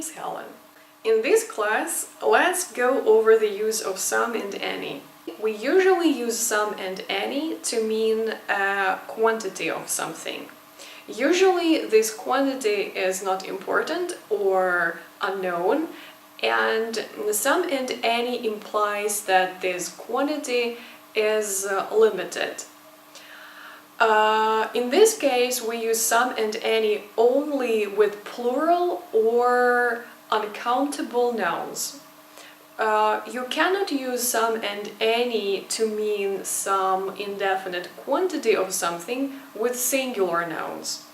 name's Helen. In this class, let's go over the use of some and any. We usually use some and any to mean a quantity of something. Usually this quantity is not important or unknown, and some and any implies that this quantity is limited. In this case, we use some and any only with plural or uncountable nouns. You cannot use some and any to mean some indefinite quantity of something with singular nouns.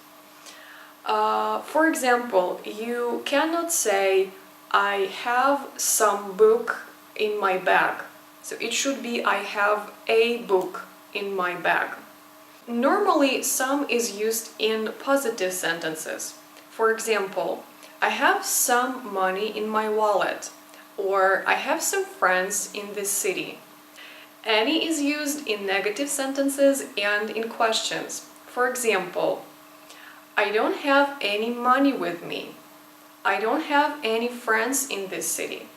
For example, you cannot say, I have some book in my bag. So it should be, I have a book in my bag. Normally, some is used in positive sentences. For example, I have some money in my wallet, or I have some friends in this city. Any is used in negative sentences and in questions. For example, I don't have any money with me. I don't have any friends in this city.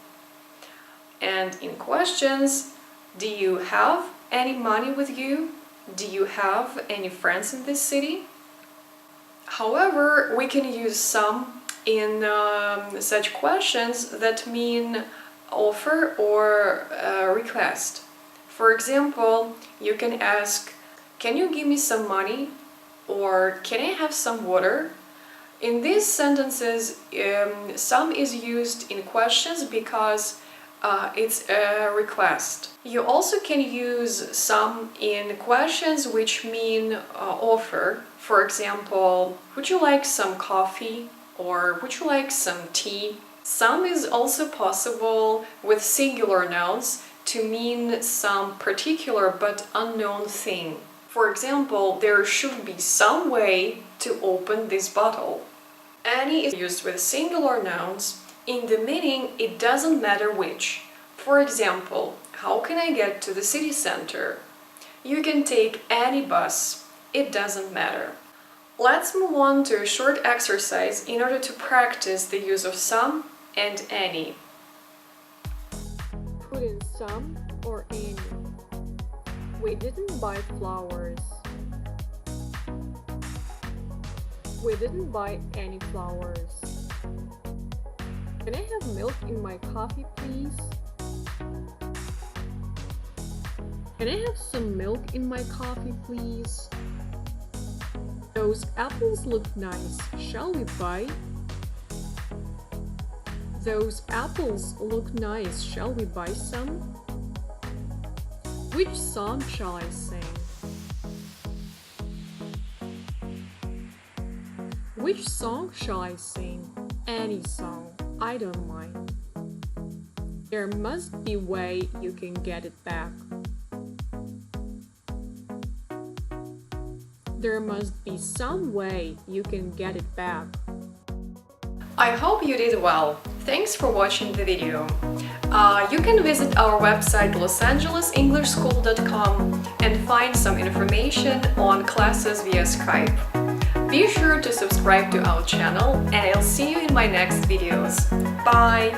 And in questions, do you have any money with you? Do you have any friends in this city? However, we can use some in such questions that mean offer or request. For example, you can ask, can you give me some money? Or can I have some water? In these sentences, some is used in questions because it's a request. You also can use some in questions which mean offer. For example, would you like some coffee? Or would you like some tea? Some is also possible with singular nouns to mean some particular but unknown thing. For example, there should be some way to open this bottle. Any is used with singular nouns in the meaning it doesn't matter which. For example, how can I get to the city center? You can take any bus, it doesn't matter. Let's move on to a short exercise in order to practice the use of some and any. Put in some or any. We didn't buy flowers. We didn't buy any flowers. Can I have milk in my coffee, please? Can I have some milk in my coffee, please? Those apples look nice. Shall we buy? Those apples look nice. Shall we buy some? Which song shall I sing? Which song shall I sing? Any song. I don't mind. There must be a way you can get it back. There must be some way you can get it back. I hope you did well. Thanks for watching the video. You can visit our website losangeles.englishschool.com and find some information on classes via Skype. Be sure to subscribe to our channel and I'll see you in my next videos. Bye!